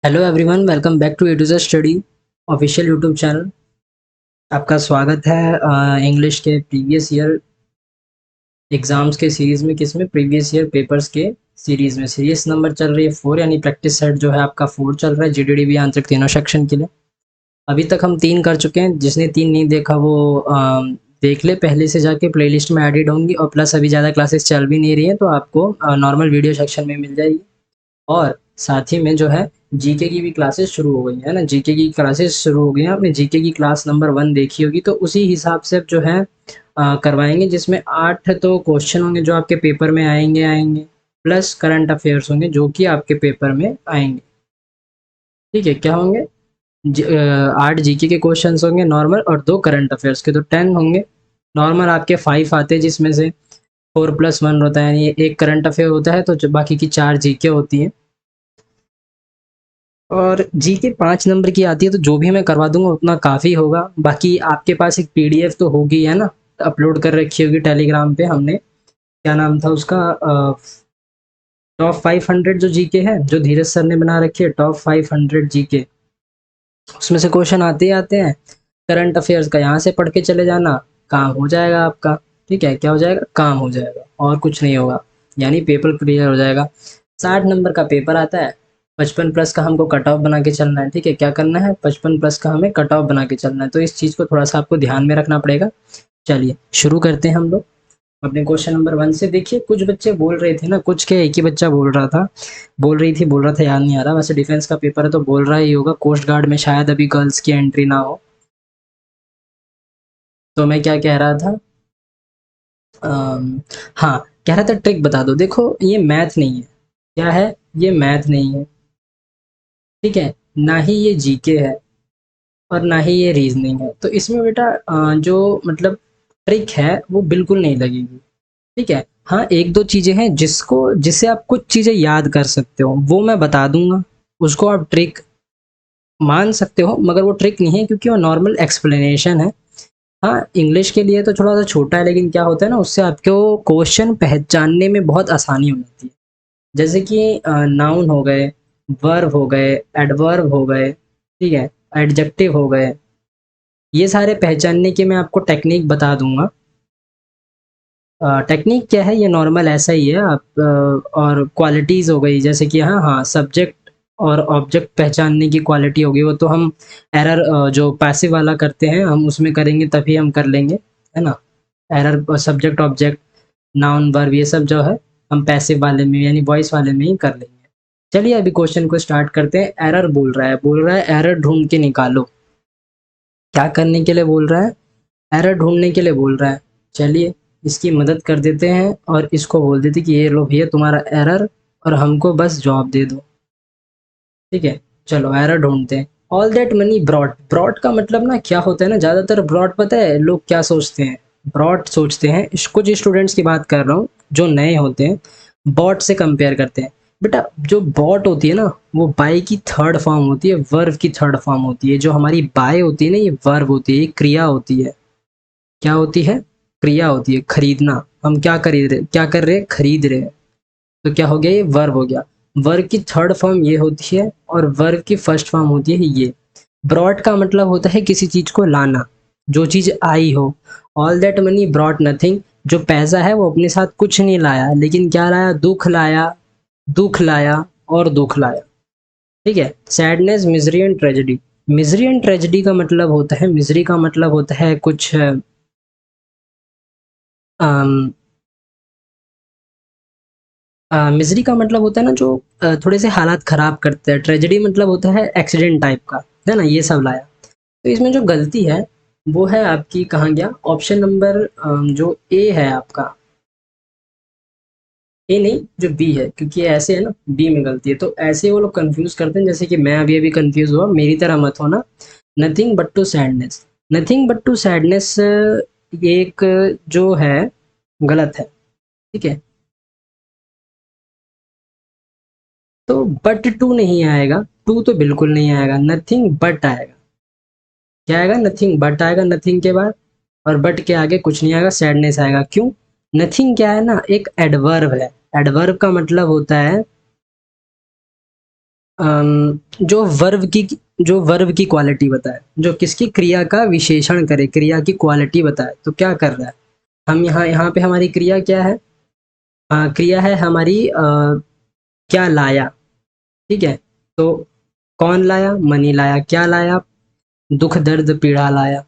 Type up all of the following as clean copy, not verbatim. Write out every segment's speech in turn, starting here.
Hello everyone, welcome back to A to Z study official YouTube channel. आपका स्वागत है English के previous year exams के series में। किसमें? प्रीवियस ईयर पेपर्स के सीरीज़ में। सीरीज नंबर चल रही है 4, यानी प्रैक्टिस सेट जो है आपका 4 चल रहा है, जीडीडीबी आंसर तीनों सेक्शन के लिए। अभी तक हम 3 कर चुके हैं। जिसने 3 नहीं देखा वो देख ले, पहले से जाके प्लेलिस्ट में एडिड होंगी। और प्लस अभी ज़्यादा क्लासेस चल भी नहीं रही हैं, तो आपको नॉर्मल वीडियो सेक्शन में मिल जाएगी। और साथ ही में जो है जीके की भी क्लासेस शुरू हो गई है ना। जीके की क्लासेस शुरू हो गई हैं। आपने जीके की क्लास नंबर 1 देखी होगी, तो उसी हिसाब से अब जो है करवाएंगे, जिसमें 8 तो क्वेश्चन होंगे जो आपके पेपर में आएंगे, प्लस करंट अफेयर्स होंगे जो कि आपके पेपर में आएंगे। ठीक है, क्या होंगे? 8 जीके के क्वेश्चन होंगे नॉर्मल, और 2 करंट अफेयर्स के, तो 10 होंगे। नॉर्मल आपके 5 आते हैं, जिसमें से 4+1 होता है, यानी एक करंट अफेयर होता है, तो बाकी की 4 जीके होती हैं। और जीके 5 नंबर की आती है, तो जो भी मैं करवा दूंगा उतना काफ़ी होगा। बाकी आपके पास एक पीडीएफ तो होगी, है ना, अपलोड कर रखी होगी टेलीग्राम पे हमने। क्या नाम था उसका? टॉप 500 जो जीके है, जो धीरज सर ने बना रखी है, टॉप 500 जीके, उसमें से क्वेश्चन आते ही आते हैं। करंट अफेयर्स का यहाँ से पढ़ के चले जाना, काम हो जाएगा आपका। ठीक है, क्या हो जाएगा? काम हो जाएगा, और कुछ नहीं होगा, यानी पेपर क्लियर हो जाएगा। 60 नंबर का पेपर आता है। 55 प्लस का हमको कट ऑफ बना के चलना है। ठीक है, क्या करना है? 55 प्लस का हमें कट ऑफ बना के चलना है, तो इस चीज़ को थोड़ा सा आपको ध्यान में रखना पड़ेगा। चलिए शुरू करते हैं हम लोग अपने क्वेश्चन नंबर 1 से। देखिए, कुछ बच्चे बोल रहे थे ना, कुछ के एक ही बच्चा बोल रहा था, याद नहीं आ रहा। वैसे डिफेंस का पेपर है तो बोल रहा ही होगा। कोस्ट गार्ड में शायद अभी गर्ल्स की एंट्री ना हो। तो मैं क्या कह रहा था? हाँ, कह रहा था ट्रिक बता दो। देखो, ये मैथ नहीं है। क्या है? ये मैथ नहीं है। ठीक है, ना ही ये जीके है, और ना ही ये रीजनिंग है। तो इसमें बेटा जो मतलब ट्रिक है वो बिल्कुल नहीं लगेगी। ठीक है, हाँ, एक दो चीज़ें हैं जिससे आप कुछ चीज़ें याद कर सकते हो, वो मैं बता दूंगा। उसको आप ट्रिक मान सकते हो, मगर वो ट्रिक नहीं है, क्योंकि वो नॉर्मल एक्सप्लेनेशन है। हाँ, इंग्लिश के लिए तो थोड़ा सा छोटा है, लेकिन क्या होता है ना, उससे आपको क्वेश्चन पहचानने में बहुत आसानी हो जाती है। जैसे कि नाउन हो गए, वर्ब हो गए, एडवर्ब हो गए, ठीक है, एडजेक्टिव हो गए, ये सारे पहचानने के मैं आपको टेक्निक बता दूंगा। टेक्निक क्या है? ये नॉर्मल ऐसा ही है। आप और क्वालिटीज़ हो गई, जैसे कि हाँ हाँ, सब्जेक्ट और ऑब्जेक्ट पहचानने की क्वालिटी होगी, वो तो हम एरर जो पैसिव वाला करते हैं हम उसमें करेंगे, तभी हम कर लेंगे, है ना। Error subject object noun verb ये सब जो है हम पैसिव वाले में, यानी वॉइस वाले में ही कर लेंगे। चलिए अभी क्वेश्चन को स्टार्ट करते हैं। एरर बोल रहा है एरर ढूंढ के निकालो। क्या करने के लिए बोल रहा है? एरर ढूंढने के लिए बोल रहा है। चलिए इसकी मदद कर देते हैं, और इसको बोल देते कि ये लो भैया तुम्हारा एरर, और हमको बस जवाब दे दो। ठीक है, चलो एरर ढूंढते हैं। All that money broad. Broad का मतलब ना क्या होता है ना, ज़्यादातर ब्रॉड पता है लोग क्या सोचते हैं? ब्रॉड सोचते हैं, कुछ स्टूडेंट्स की बात कर रहा हूँ जो नए होते हैं, बॉट से कंपेयर करते हैं। बेटा, जो बॉट होती है ना, वो बाय की थर्ड फॉर्म होती है, वर्ब की थर्ड फॉर्म होती है। जो हमारी बाय होती है ना, ये वर्ब होती है, ये क्रिया होती है। क्या होती है? क्रिया होती है, खरीदना। हम क्या कर रहे हैं? खरीद रहे हैं। तो क्या हो गया? ये वर्ब हो गया। वर्ब की थर्ड फॉर्म ये होती है, और वर्ब की फर्स्ट फॉर्म होती है ये। ब्रॉट का मतलब होता है किसी चीज को लाना, जो चीज आई हो। All that money brought nothing. जो पैसा है वो अपने साथ कुछ नहीं लाया, लेकिन क्या लाया? दुख लाया, दुख लाया, और दुख लाया। ठीक है, sadness, misery and tragedy. Misery and tragedy का मतलब होता है, मिजरी का मतलब होता है कुछ मिजरी का मतलब होता है ना, जो थोड़े से हालात खराब करते हैं। ट्रेजेडी मतलब होता है एक्सीडेंट टाइप का, है ना, ये सब लाया। तो इसमें जो गलती है वो है आपकी, कहाँ गया ऑप्शन नंबर जो ए है आपका। ए नहीं, जो बी है, क्योंकि ये ऐसे है ना, बी में गलती है। तो ऐसे वो लोग कंफ्यूज करते हैं, जैसे कि मैं अभी अभी कंफ्यूज हुआ, मेरी तरह मत होना। Nothing but to sadness, nothing but to sadness, एक जो है गलत है। ठीक है, तो बट टू नहीं आएगा, टू तो बिल्कुल नहीं आएगा, नथिंग बट आएगा। क्या आएगा? नथिंग बट आएगा, नथिंग के बाद, और बट के आगे कुछ नहीं आएगा, सैडनेस आएगा। क्यों? नथिंग क्या है ना, एक एडवर्ब है। एडवर्ब का मतलब होता है जो वर्ब की क्वालिटी बताए, जो किसकी क्रिया का विशेषण करे, क्रिया की क्वालिटी बताए, तो क्या कर रहा है हम यहाँ यहाँ पे हमारी क्रिया क्या है? क्रिया है हमारी क्या लाया। ठीक है, तो कौन लाया? मनी लाया। क्या लाया? दुख दर्द पीड़ा लाया।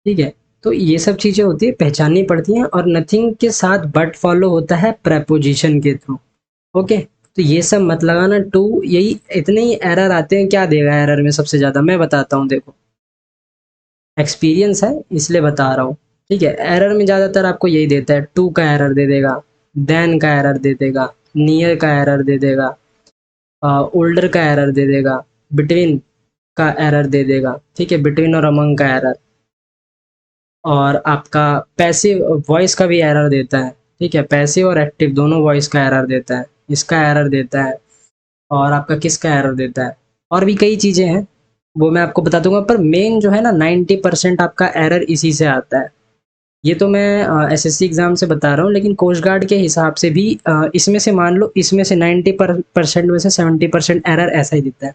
ठीक है, तो ये सब चीजें होती है, पहचाननी पड़ती हैं। और नथिंग के साथ बट फॉलो होता है प्रेपोजिशन के थ्रू। ओके, तो ये सब मत लगाना। टू, यही इतने ही एरर आते हैं। क्या देगा एरर में सबसे ज्यादा? मैं बताता हूँ, देखो एक्सपीरियंस है इसलिए बता रहा हूँ। ठीक है, एरर में ज्यादातर आपको यही देता है, टू का एरर दे देगा, देन का एरर दे देगा, नियर का एरर दे देगा, ओल्डर का एरर दे देगा, बिटवीन का एरर दे देगा। ठीक है, बिटवीन और अमंग का एरर, और आपका पैसिव वॉइस का भी एरर देता है। ठीक है, पैसिव और एक्टिव दोनों वॉइस का एरर देता है, इसका एरर देता है, और आपका किसका एरर देता है, और भी कई चीज़ें हैं, वो मैं आपको बता दूंगा। पर मेन जो है ना, 90% आपका एरर इसी से आता है। ये तो मैं एसएससी एग्जाम से बता रहा हूँ, लेकिन कोस्ट गार्ड के हिसाब से भी इसमें से मान लो, इसमें से 90% में से 70% एरर ऐसा ही देता है।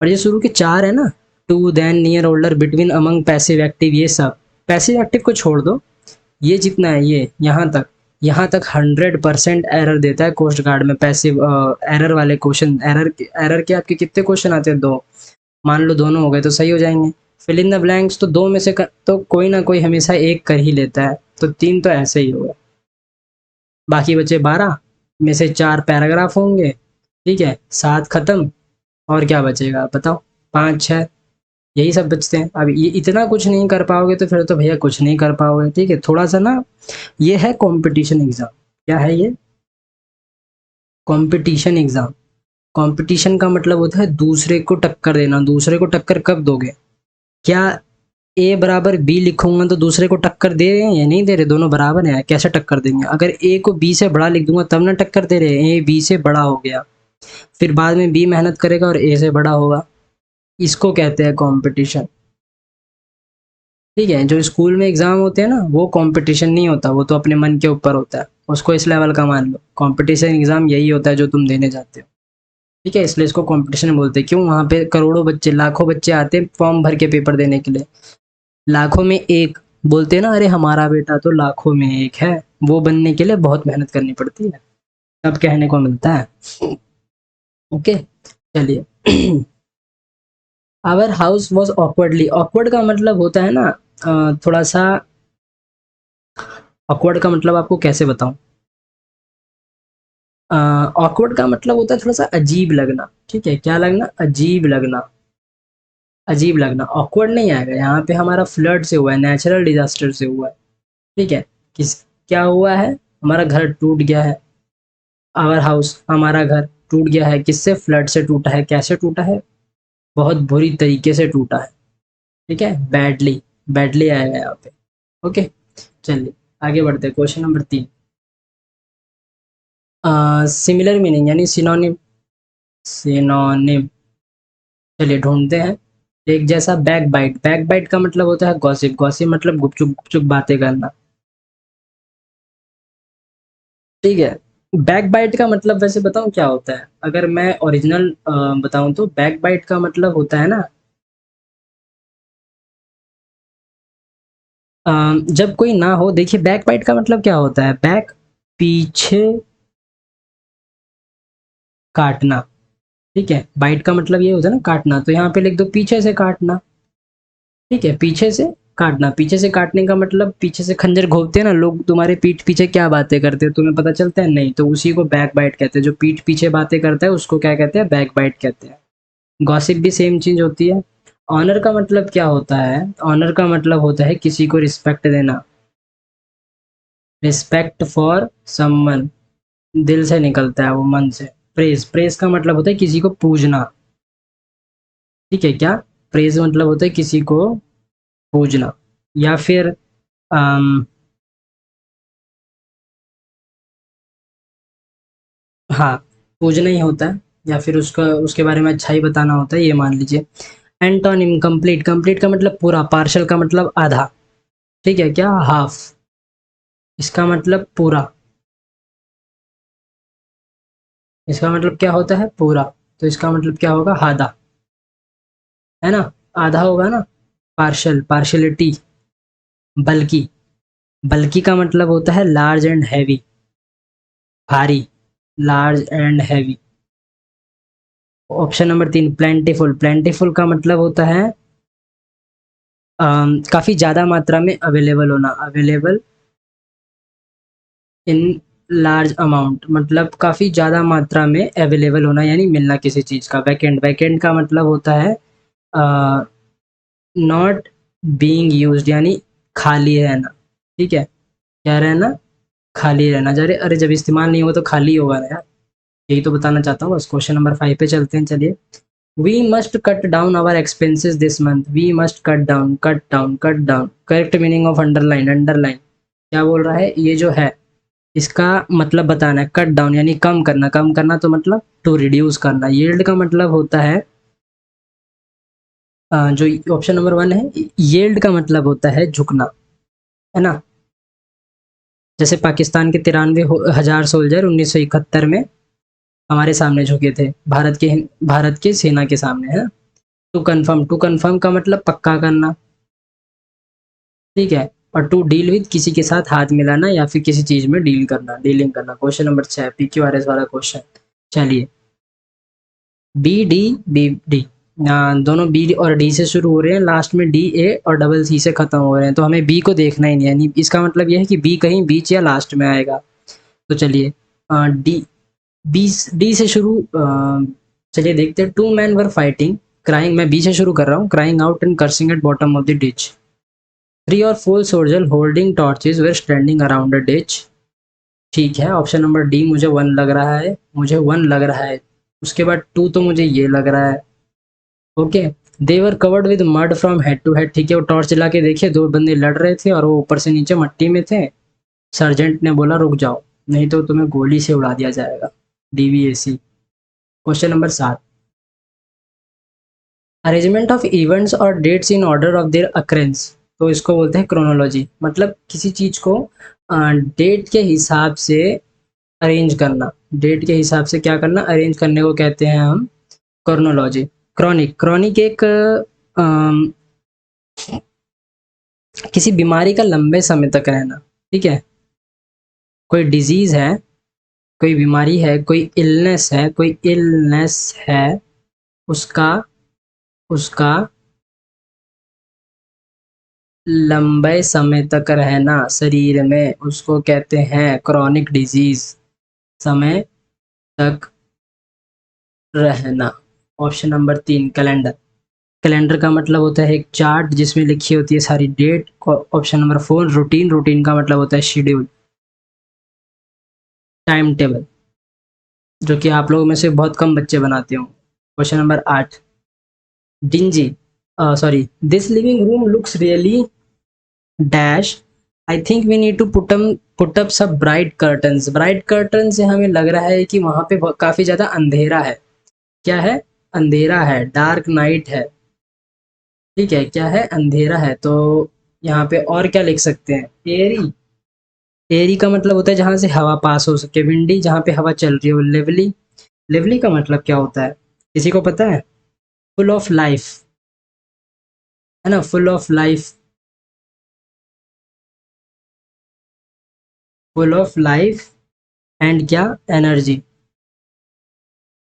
और ये शुरू के चार है ना, to, then, near, older, between, among, passive, active, ये सब। पैसिव एक्टिव को छोड़ दो, ये जितना है, ये यहाँ तक 100% एरर देता है कोस्ट गार्ड में। पैसिव एरर वाले क्वेश्चन, एरर के आपके कितने क्वेश्चन आते हैं? दो। मान लो दोनों हो गए तो सही हो जाएंगे। फिल इन द ब्लैंक्स तो दो में से तो कोई ना कोई हमेशा एक कर ही लेता है, तो तीन तो ऐसे ही होगा। बाकी बचे 12 में से चार पैराग्राफ होंगे। ठीक है, सात खत्म, और क्या बचेगा बताओ? पाँच छः, यही सब बचते हैं। अब ये इतना कुछ नहीं कर पाओगे तो फिर तो भैया कुछ नहीं कर पाओगे। ठीक है, थोड़ा सा ना, ये है कंपटीशन एग्जाम। क्या है ये? Competition exam. कंपटीशन का मतलब होता है दूसरे को टक्कर देना। दूसरे को टक्कर कब दोगे? क्या ए बराबर बी लिखूंगा तो दूसरे को टक्कर दे रहे हैं या नहीं दे रहे? दोनों बराबर हैं, कैसे टक्कर देंगे? अगर ए को बी से बड़ा लिख दूंगा तब ना टक्कर दे रहे हैं। ए बी से बड़ा हो गया, फिर बाद में बी मेहनत करेगा और ए से बड़ा होगा। इसको कहते हैं कंपटीशन। ठीक है, जो स्कूल में एग्जाम होते हैं ना, वो कंपटीशन नहीं होता, वो तो अपने मन के ऊपर होता है। उसको इस लेवल का मान लो। कंपटीशन एग्जाम यही होता है जो तुम देने जाते हो। ठीक है, इसलिए इसको कंपटीशन बोलते हैं। क्यों? वहाँ पे करोड़ों बच्चे, लाखों बच्चे आते हैं फॉर्म भर के पेपर देने के लिए। लाखों में एक बोलते हैं ना, अरे हमारा बेटा तो लाखों में एक है। वो बनने के लिए बहुत मेहनत करनी पड़ती है, तब कहने को मिलता है। ओके, चलिए। Our house was awkwardly. Awkward का मतलब होता है ना, थोड़ा सा। ऑकवर्ड का मतलब आपको कैसे बताऊं? ऑकवर्ड का मतलब होता है थोड़ा सा अजीब लगना। ठीक है, क्या लगना? अजीब लगना। अजीब लगना, ऑकवर्ड नहीं आएगा यहाँ पे। हमारा फ्लड से हुआ है, नेचुरल डिजास्टर से हुआ है। ठीक है, किस क्या हुआ है? हमारा घर टूट गया है। आवर हाउस, हमारा घर टूट गया है। किससे? फ्लड से टूटा है। कैसे टूटा है? बहुत बुरी तरीके से टूटा है। ठीक है, बैडली। बैडली आएगा यहाँ पे। ओके, चलिए आगे बढ़ते हैं। क्वेश्चन नंबर 3, सिमिलर मीनिंग यानी सिनोनिम। सिनोनिम, चलिए ढूंढते हैं। एक जैसा, बैक बाइट। बैक बाइट का मतलब होता है गॉसिप। गॉसिप मतलब गुपचुप गुपचुप बातें करना। ठीक है, बैक बाइट का मतलब वैसे बताऊं क्या होता है? अगर मैं ओरिजिनल बताऊं तो बैक बाइट का मतलब होता है ना, जब कोई ना हो। देखिए, बैक बाइट का मतलब क्या होता है? बैक, पीछे काटना। ठीक है, बाइट का मतलब ये होता है ना, काटना। तो यहाँ पे लिख दो पीछे से काटना। ठीक है, पीछे से काटना। पीछे से काटने का मतलब, पीछे से खंजर घोंपते हैं ना लोग, तुम्हारे पीठ पीछे क्या बातें करते हैं तुम्हें पता चलता है? नहीं, तो उसी को बैक बाइट कहते हैं। जो पीठ पीछे बातें करता है उसको क्या कहते हैं? बैक बाइट कहते हैं। गॉसिप भी सेम चीज होती है। ऑनर का मतलब क्या होता है? ऑनर का मतलब होता है किसी को रिस्पेक्ट देना। रिस्पेक्ट फॉर समवन, दिल से निकलता है वो, मन से। प्रेज, प्रेज का मतलब होता है किसी को पूजना। ठीक है, क्या? प्रेज मतलब होता है किसी को पूजना। या फिर अम, हाँ, पूजना ही होता है, या फिर उसका, उसके बारे में अच्छा ही बताना होता है, ये मान लीजिए। Antonym, complete. कंप्लीट का मतलब पूरा। पार्शल का मतलब आधा। ठीक है, क्या? हाफ। इसका मतलब पूरा। इसका मतलब क्या होता है? पूरा। तो इसका मतलब क्या होगा, आधा, है ना, आधा होगा ना। पार्शल, पार्शलिटी, बल्कि, बल्कि का मतलब होता है लार्ज एंड हैवी, भारी, large and heavy. Option number 3 plentiful, plentiful का मतलब होता है काफ़ी ज़्यादा मात्रा में अवेलेबल होना, अवेलेबल इन लार्ज अमाउंट, मतलब काफ़ी ज़्यादा मात्रा में अवेलेबल होना यानी मिलना किसी चीज़ का। वैकेंट, वैकेंट का मतलब होता है नॉट बीइंग यूज्ड यानी खाली रहना, ठीक है, क्या रहना, खाली रहना। जरे अरे जब इस्तेमाल नहीं होगा तो खाली होगा ना यार, यही तो बताना चाहता हूँ बस। क्वेश्चन नंबर 5 पे चलते हैं, चलिए। We must cut down our expenses this month, we must cut down, cut down, cut down, correct meaning of underline, underline क्या बोल रहा है ये जो है, इसका मतलब बताना है। कट डाउन यानी कम करना, कम करना तो मतलब टू रिड्यूस करना। यील्ड का मतलब होता है जो ऑप्शन नंबर 1 है, यील्ड का मतलब होता है झुकना, है ना। जैसे पाकिस्तान के 93,000 सोल्जर 1971 में हमारे सामने झुके थे, भारत के सेना के सामने, है। टू कन्फर्म, टू कन्फर्म का मतलब पक्का करना, ठीक है। और टू डील विद किसी के साथ हाथ मिलाना या फिर किसी चीज में डील करना, डीलिंग करना। क्वेश्चन नंबर 6 PQRS वाला क्वेश्चन, चलिए। बी डी, बी डी, दोनों बी और डी से शुरू हो रहे हैं, लास्ट में डी ए और डबल सी से खत्म हो रहे हैं, तो हमें बी को देखना ही नहीं, यानी इसका मतलब यह है कि बी कहीं बीच या लास्ट में आएगा। तो चलिए डी, बी, डी से शुरू चलिए देखते हैं। Two man were fighting, crying, मैं बी से शुरू कर रहा हूँ, crying out and cursing at bottom of the ditch. 3 or 4 soldiers holding torches were standing around a ditch, ठीक है। ऑप्शन नंबर डी मुझे 1 लग रहा है, मुझे 1 लग रहा है। उसके बाद 2 तो मुझे ये लग रहा है, okay. They were covered with mud from head to head, ठीक है। वो टॉर्च जला के देखे, 2 बंदे लड़ रहे थे और वो ऊपर से नीचे मट्टी में थे। सर्जेंट ने बोला रुक जाओ, नहीं तो तुम्हें गोली से उड़ा दिया जाएगा, DVAC। Question number 7, arrangement of events और dates in order of their occurrence, तो इसको बोलते हैं क्रोनोलॉजी, मतलब किसी चीज़ को डेट के हिसाब से अरेंज करना, डेट के हिसाब से क्या करना, अरेंज करने को कहते हैं हम क्रोनोलॉजी। क्रॉनिक, क्रॉनिक एक अम, किसी बीमारी का लंबे समय तक रहना, ठीक है। कोई डिजीज़ है, कोई बीमारी है, कोई इलनेस है, कोई इलनेस है, उसका उसका लंबे समय तक रहना शरीर में, उसको कहते हैं क्रॉनिक डिजीज, समय तक रहना। ऑप्शन नंबर 3 कैलेंडर, कैलेंडर का मतलब होता है एक चार्ट जिसमें लिखी होती है सारी date. Option number 4 routine, routine का मतलब होता है शेड्यूल, टाइम टेबल, जो कि आप लोगों में से बहुत कम बच्चे बनाते हो। Question number 8, dingy, sorry, this living room looks really dash, I think we need to put up some bright curtains. Bright curtain से हमें लग रहा है कि वहाँ पे काफ़ी ज़्यादा अंधेरा है। क्या है, अंधेरा है, डार्क नाइट है, ठीक है, क्या है, अंधेरा है। तो यहाँ पे और क्या लिख सकते हैं, एरी, एरी का मतलब होता है जहाँ से हवा पास हो सके, विंडी जहाँ पे हवा चल रही हो, लेवली, लेवली का मतलब क्या होता है, किसी को पता है, फुल ऑफ लाइफ, है ना, full of life, full of life and क्या, एनर्जी,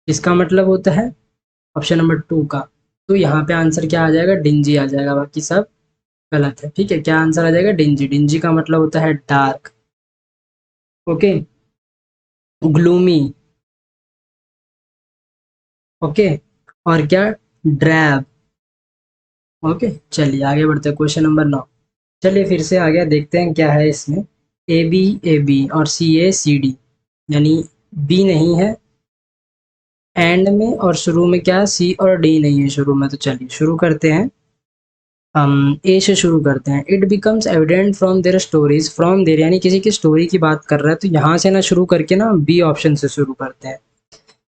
इसका मतलब होता है ऑप्शन नंबर 2 का। तो यहाँ पे आंसर क्या आ जाएगा, डिंजी आ जाएगा, बाकी सब गलत है, ठीक है। क्या आंसर आ जाएगा, डिंजी, डिंजी का मतलब होता है डार्क, ओके। Gloomy, okay. और क्या, ड्रैब, ओके। चलिए आगे बढ़ते हैं, क्वेश्चन नंबर 9, चलिए फिर से आ गया, देखते हैं क्या है इसमें। ए बी और सी डी, यानी बी नहीं है एंड में, और शुरू में क्या, सी और डी नहीं है शुरू में। तो चलिए शुरू करते हैं, हम ए से शुरू करते हैं। It becomes evident from their stories, from their यानी किसी की स्टोरी की बात कर रहा है, तो यहाँ से ना शुरू करके ना बी ऑप्शन से शुरू करते हैं।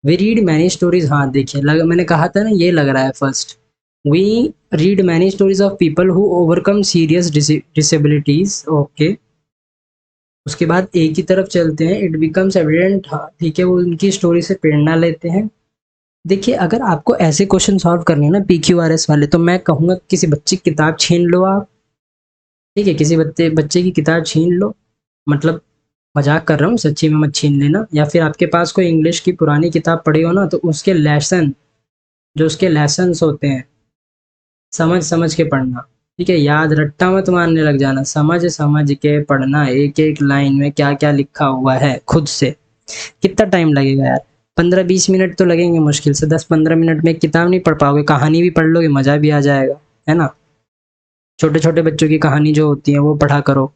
वी रीड मैनी स्टोरीज, हाँ देखिए मैंने कहा था ना, ये लग रहा है first. We read many stories of people who overcome serious disabilities, okay. उसके बाद ए की तरफ चलते हैं, इट बिकम्स एविडेंट, हाँ ठीक है, वो उनकी स्टोरी से प्रेरणा लेते हैं। देखिए, अगर आपको ऐसे क्वेश्चन सॉल्व करने हैं ना PQRS वाले, तो मैं कहूँगा किसी बच्चे की किताब छीन लो आप, ठीक है? किसी बच्चे बच्चे की किताब छीन लो, मतलब मज़ाक कर रहा हूँ, सच्ची में मत छीन लेना। या फिर आपके पास कोई इंग्लिश की पुरानी किताब पड़ी हो ना, तो उसके लेसन, जो उसके लेसन्स होते हैं, समझ समझ के पढ़ना, ठीक है? याद रट्टा मत मारने लग जाना, समझ समझ के पढ़ना, एक एक लाइन में क्या क्या लिखा हुआ है खुद से। कितना टाइम लगेगा यार, 15-20 मिनट तो लगेंगे मुश्किल से। 10-15 मिनट में एक किताब नहीं पढ़ पाओगे, कहानी भी पढ़ लोगे, मज़ा भी आ जाएगा, है ना? छोटे छोटे बच्चों की कहानी जो होती है वो पढ़ा करो।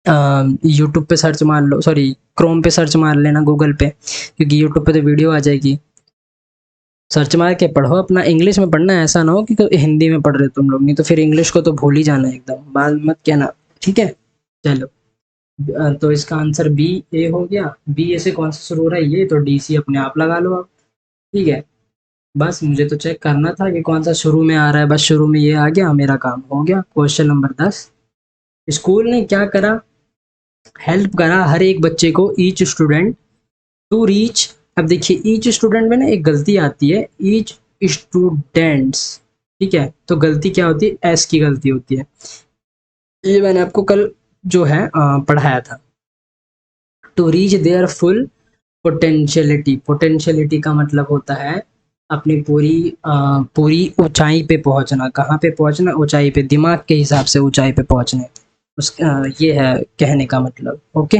यूट्यूब पे सर्च मार लो, सॉरी क्रोम पे सर्च मार लेना, गूगल पे, क्योंकि यूट्यूब पे तो वीडियो आ जाएगी। सर्च मार के पढ़ो अपना, इंग्लिश में पढ़ना है, ऐसा ना हो कि हिंदी में पढ़ रहे हो तुम लोग, नहीं तो फिर इंग्लिश को तो भूल ही जाना एकदम, बात मत कहना, ठीक है? चलो, तो इसका आंसर बी ए हो गया। बी ए से कौन सा शुरू हो रहा है? ये तो डी सी अपने आप लगा लो आप, ठीक है? बस मुझे तो चेक करना था कि कौन सा शुरू में आ रहा है, बस शुरू में ये आ गया, मेरा काम हो गया। क्वेश्चन नंबर 10, स्कूल ने क्या करा? हेल्प करा हर एक बच्चे को, ईच स्टूडेंट टू रीच। अब देखिए, ईच स्टूडेंट में ना एक गलती आती है, ईच स्टूडेंट्स, ठीक है? तो गलती क्या होती है? एस की गलती होती है। ये मैंने आपको कल जो है पढ़ाया था। To reach their full potentiality, potentiality का मतलब होता है अपनी पूरी ऊंचाई पे पहुंचना। कहाँ पे पहुंचना? ऊंचाई पे, दिमाग के हिसाब से ऊंचाई पे पहुंचने, ये है कहने का मतलब, ओके?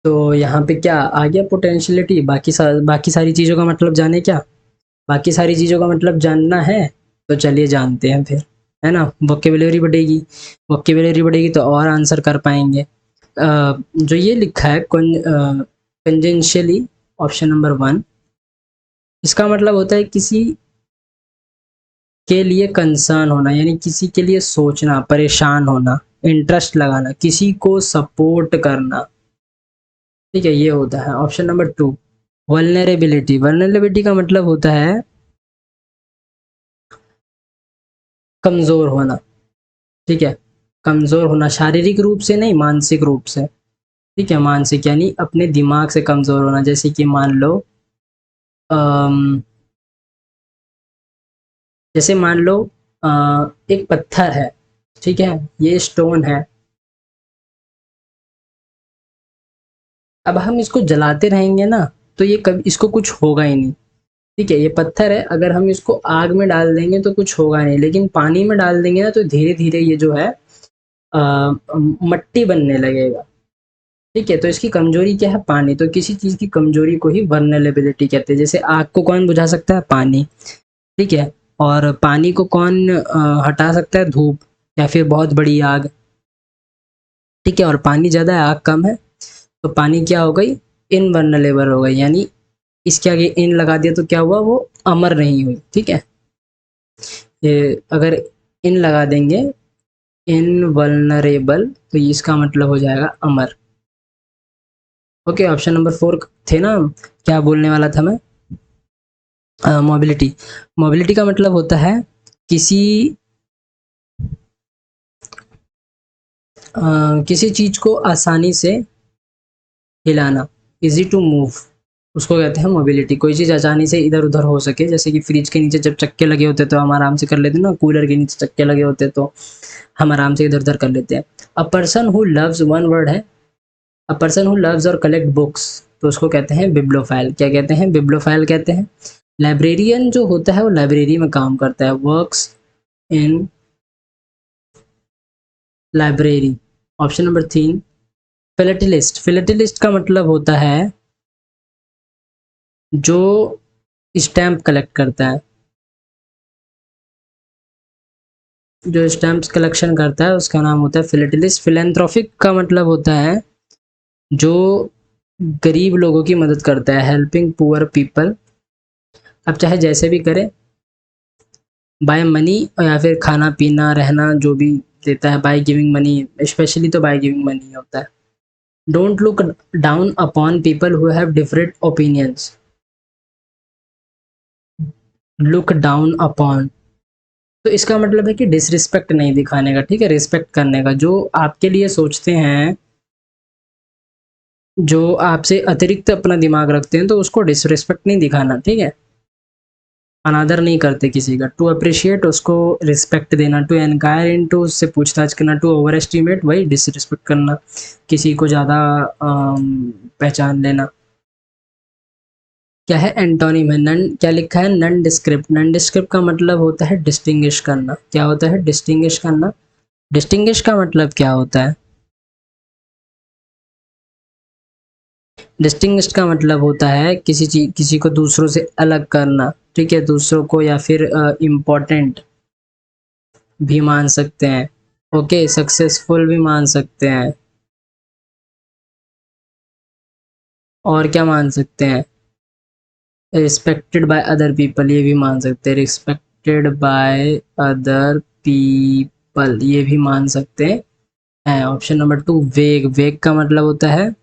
तो यहाँ पे क्या आ गया? पोटेंशियलिटी। बाकी सारी चीज़ों का मतलब जाने क्या? बाकी सारी चीज़ों का मतलब जानना है, तो चलिए जानते हैं फिर, है ना? वोकेबुलरी बढ़ेगी, वोकेबुलरी बढ़ेगी तो और आंसर कर पाएंगे। जो ये लिखा है कंजेंशियली, ऑप्शन नंबर 1, इसका मतलब होता है किसी के लिए कंसर्न होना, यानी किसी के लिए सोचना, परेशान होना, इंटरेस्ट लगाना, किसी को सपोर्ट करना, ठीक है? ये होता है ऑप्शन नंबर 2। वल्नरेबिलिटी, वल्नरेबिलिटी का मतलब होता है कमज़ोर होना, ठीक है? कमज़ोर होना शारीरिक रूप से नहीं, मानसिक रूप से, ठीक है? मानसिक यानी अपने दिमाग से कमज़ोर होना। जैसे कि मान लो अम, जैसे मान लो एक पत्थर है, ठीक है? ये स्टोन है, अब हम इसको जलाते रहेंगे ना, तो ये कभी, इसको कुछ होगा ही नहीं, ठीक है? ये पत्थर है, अगर हम इसको आग में डाल देंगे तो कुछ होगा नहीं, लेकिन पानी में डाल देंगे ना, तो धीरे धीरे ये जो है मट्टी बनने लगेगा, ठीक है? तो इसकी कमजोरी क्या है? पानी। तो किसी चीज़ की कमजोरी को ही वर्नरेबिलिटी कहते हैं। जैसे आग को कौन बुझा सकता है? पानी, ठीक है? और पानी को कौन हटा सकता है? धूप, या फिर बहुत बड़ी आग, ठीक है? और पानी ज़्यादा है, आग कम है, तो पानी क्या हो गई? इनवर्नेबल हो गई, यानी इसके आगे इन लगा दिया तो क्या हुआ? वो अमर नहीं हुई, ठीक है? ये अगर इन लगा देंगे, इनवल्नरेबल, तो ये इसका मतलब हो जाएगा अमर। ओके, ऑप्शन नंबर 4 थे ना? क्या बोलने वाला था मैं? मोबिलिटी। मोबिलिटी का मतलब होता है किसी किसी चीज को आसानी से हिलाना, इजी टू मूव, उसको कहते हैं मोबिलिटी। कोई चीज़ आसानी से इधर उधर हो सके, जैसे कि फ्रिज के नीचे जब चक्के लगे होते तो हम आराम से कर लेते हैं ना, कूलर के नीचे चक्के लगे होते तो हम आराम से इधर उधर कर लेते हैं। A person who loves, one word है, अ पर्सन हु लव्स और कलेक्ट बुक्स, तो उसको कहते हैं बिब्लोफाइल। क्या कहते हैं? बिब्लोफाइल कहते हैं। लाइब्रेरियन जो होता है वो लाइब्रेरी में काम करता है, works in library. Option number 3। फिलेटलिस्ट, फिलेटलिस्ट का मतलब होता है जो स्टैम्प कलेक्ट करता है, जो स्टैम्प्स कलेक्शन करता है उसका नाम होता है फिलेटलिस्ट। फिलेंथ्रोपिक का मतलब होता है जो गरीब लोगों की मदद करता है, हेल्पिंग पुअर पीपल। अब चाहे जैसे भी करे, बाय मनी, या फिर खाना पीना रहना जो भी देता है, बाय गिविंग मनी, स्पेशली तो बाय गिविंग मनी होता है। Don't look down upon people who have different opinions, look down upon, तो इसका मतलब है कि डिसरिस्पेक्ट नहीं दिखाने का, ठीक है? रिस्पेक्ट करने का, जो आपके लिए सोचते हैं जो आपसे अतिरिक्त अपना दिमाग रखते हैं तो उसको डिसरिस्पेक्ट नहीं दिखाना, ठीक है, अनादर नहीं करते किसी का। टू अप्रिशिएट उसको रिस्पेक्ट देना, टू एनकायर इनटू उससे पूछताछ करना, टू ओवर एस्टिमेट वही डिसरिस्पेक्ट करना, किसी को ज़्यादा पहचान लेना। क्या है एंटोनिम है, नन क्या लिखा है, नन डिस्क्रिप्ट। नन डिस्क्रिप्ट का मतलब होता है डिस्टिंग्विश करना। क्या होता है, डिस्टिंग्विश करना। डिस्टिंग्विश का मतलब क्या होता है, डिस्टिंग्विश का मतलब होता है किसी चीज, किसी को दूसरों से अलग करना, ठीक है, दूसरों को या फिर इम्पोर्टेंट भी मान सकते हैं, ओके, सक्सेसफुल भी मान सकते हैं, और क्या मान सकते हैं, रिस्पेक्टेड बाय अदर पीपल ये भी मान सकते हैं, रिस्पेक्टेड बाय अदर पीपल ये भी मान सकते हैं। ऑप्शन नंबर 2 वेग। वेग का मतलब होता है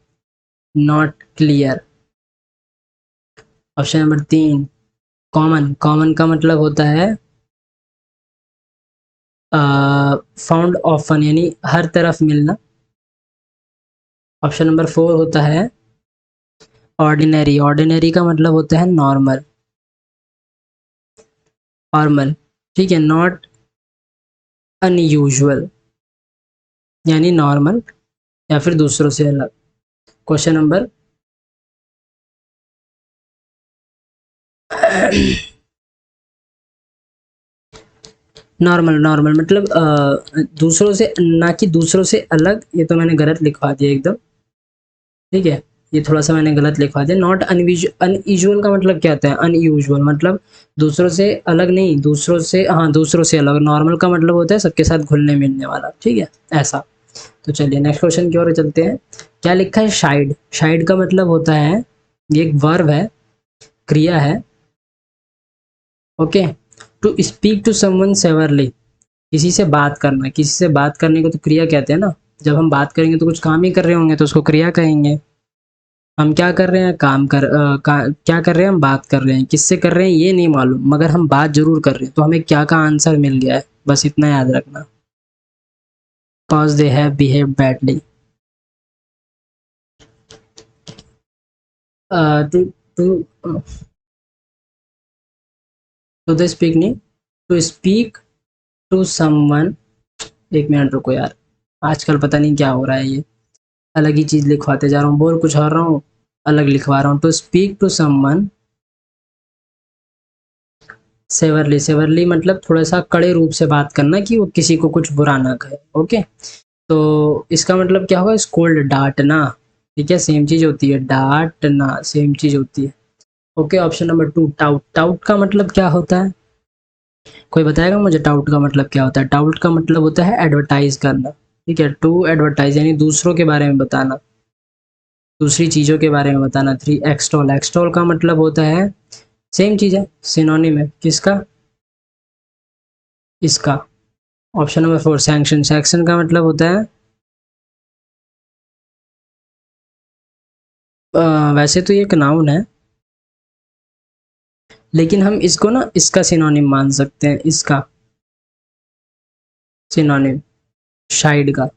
not clear. Option number 3 common. Common का मतलब होता है फाउंड ऑफन, यानी हर तरफ मिलना। ऑप्शन नंबर 4 होता है ऑर्डिनरी। ऑर्डिनरी का मतलब होता है नॉर्मल, नॉर्मल, ठीक है, नॉट अनयूजुअल, यानी नॉर्मल या फिर दूसरों से अलग। Question number normal. नॉर्मल मतलब दूसरों से, ना कि दूसरों से अलग, ये तो मैंने गलत लिखवा दिया एकदम, ठीक है, ये थोड़ा सा मैंने गलत लिखवा दिया। नॉट अनयूजुअल का मतलब क्या होता है, अनयूजुअल मतलब दूसरों से अलग नहीं, दूसरों से, हाँ, दूसरों से अलग। नॉर्मल का मतलब होता है सबके साथ घुलने मिलने वाला, ठीक है, ऐसा। तो चलिए नेक्स्ट क्वेश्चन की ओर चलते हैं। क्या लिखा है, शाइड। शाइड का मतलब होता है, ये एक वर्ब है, क्रिया है, okay. To speak to someone severely, किसी से बात करना, किसी से बात करने को तो क्रिया कहते हैं ना। जब हम बात करेंगे तो कुछ काम ही कर रहे होंगे तो उसको क्रिया कहेंगे। हम क्या कर रहे हैं, क्या कर रहे हैं, हम बात कर रहे हैं, किससे कर रहे हैं ये नहीं मालूम, मगर हम बात जरूर कर रहे हैं, तो हमें क्या का आंसर मिल गया है, बस इतना याद रखना, cause they have behaved badly। To to to the speak नहीं, टू स्पीक टू समवन। एक मिनट रुको यार, आजकल पता नहीं क्या हो रहा है, ये अलग ही चीज लिखवाते जा रहा हूँ, बोल कुछ और रहा हूँ, अलग लिखवा रहा हूँ। To speak to someone severely. Severely मतलब थोड़ा सा कड़े रूप से बात करना, कि वो किसी को कुछ बुरा ना कहे, ओके। तो इसका मतलब क्या होगा, स्कोल्ड, डांटना, ठीक है, सेम चीज होती है, डांटना सेम चीज होती है, okay. Option number 2 taut. Taut का मतलब क्या होता है, कोई बताएगा मुझे टाउट का मतलब क्या होता है। टाउट का मतलब होता है एडवर्टाइज करना, ठीक है, टू एडवर्टाइज यानी दूसरों के बारे में बताना, दूसरी चीजों के बारे में बताना। 3 एक्सटॉल। एक्सटॉल का मतलब होता है, सेम चीज है, सिनोनिम है किसका, इसका। Option number 4 sanction. सैंक्शन का मतलब होता है, वैसे तो ये एक नाउन है, लेकिन हम इसको ना इसका सिनोनिम मान सकते हैं, इसका सिनोनिम, शाइड का,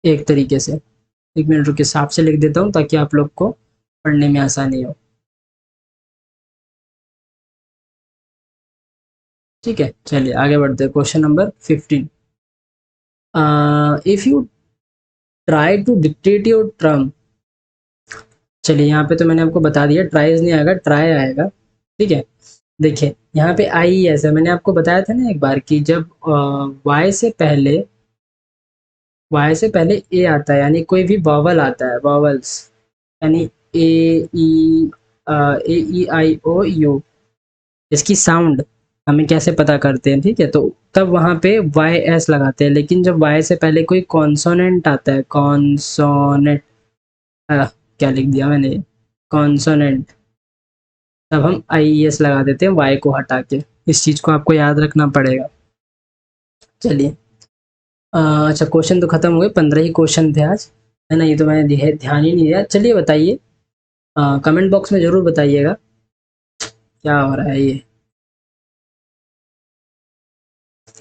एक तरीके से। एक मिनट रुकिए, साफ से लिख देता हूँ ताकि आप लोग को पढ़ने में आसानी हो, ठीक है। चलिए आगे बढ़ते हैं, question number 15। If you try to dictate your term. चलिए यहाँ पे तो मैंने आपको बता दिया, ट्राइज नहीं आएगा, ट्राई आएगा, ठीक है। देखिए यहाँ पे आई ऐसा, मैंने आपको बताया था ना एक बार कि जब वाई से पहले ए आता है, यानी कोई भी वॉवल आता है, वॉवल्स, यानी ए, ई, आई ओ यू, इसकी साउंड हमें कैसे पता करते हैं, ठीक है, तो तब वहाँ पे वाई एस लगाते हैं। लेकिन जब वाई से पहले कोई कॉन्सोनेंट आता है, कॉन्सोनेंट, क्या लिख दिया मैंने, कॉन्सोनेंट, तब हम आई एस लगा देते हैं वाई को हटा के। इस चीज़ को आपको याद रखना पड़ेगा। चलिए अच्छा, क्वेश्चन तो खत्म हुए, 15 ही क्वेश्चन थे आज, है ना, ये तो मैंने ध्यान ही नहीं दिया। चलिए बताइए, कमेंट बॉक्स में ज़रूर बताइएगा क्या हो रहा है ये।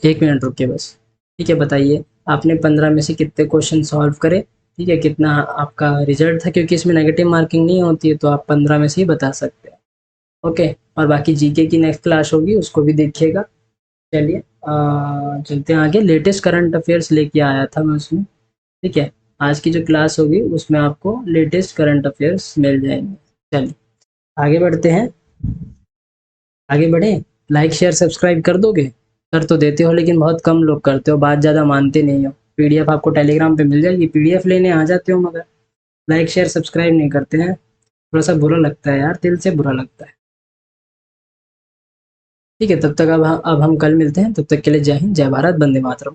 एक मिनट रुकिए बस, ठीक है, बताइए आपने 15 में से कितने क्वेश्चन सॉल्व करे, ठीक है, कितना आपका रिजल्ट था, क्योंकि इसमें नेगेटिव मार्किंग नहीं होती है, तो आप 15 में से ही बता सकते हैं। ओके, और बाकी जीके की नेक्स्ट क्लास होगी, उसको भी देखिएगा। चलिए चलते हैं आगे। लेटेस्ट करंट अफेयर्स लेके आया था मैं उसमें, ठीक है। आज की जो क्लास होगी उसमें आपको लेटेस्ट करंट अफेयर्स मिल जाएंगे। चलिए आगे बढ़ते हैं। आगे बढ़ें, लाइक शेयर सब्सक्राइब कर दोगे? कर तो देते हो, लेकिन बहुत कम लोग करते हो, बात ज़्यादा मानते नहीं हो। पीडीएफ आपको टेलीग्राम पे मिल जाएगी, पीडीएफ लेने आ जाते हो मगर लाइक शेयर सब्सक्राइब नहीं करते हैं। थोड़ा सा बुरा लगता है यार, दिल से बुरा लगता है। ठीक है, तब तक अब हम कल मिलते हैं। तब तक के लिए जय हिंद, जय भारत, वंदे मातरम।